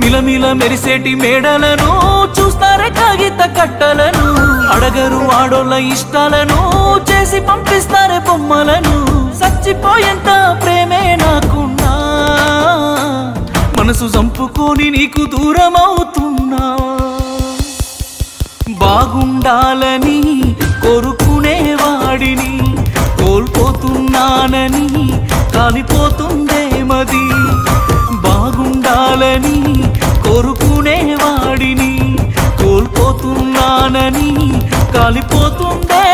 మిలమిల మెరిసేటి మేడలను చూస్తారే కాగిత కట్టలను అడగరు ఆడోళ్ళ ఇష్టాలను చేసి పంపిస్తారే బొమ్మలను చచ్చిపోయేంత ప్రేమే నాకున్నా మనసు చంపుకొని నీకు దూరం అవుతున్నా బాగుండాలని కోరుకునేవాడిని కోల్పోతున్నానని కాలిపోతుందే మది బాగుండాలని కోరుకునేవాడిని కోల్పోతున్నానని కాలిపోతుందే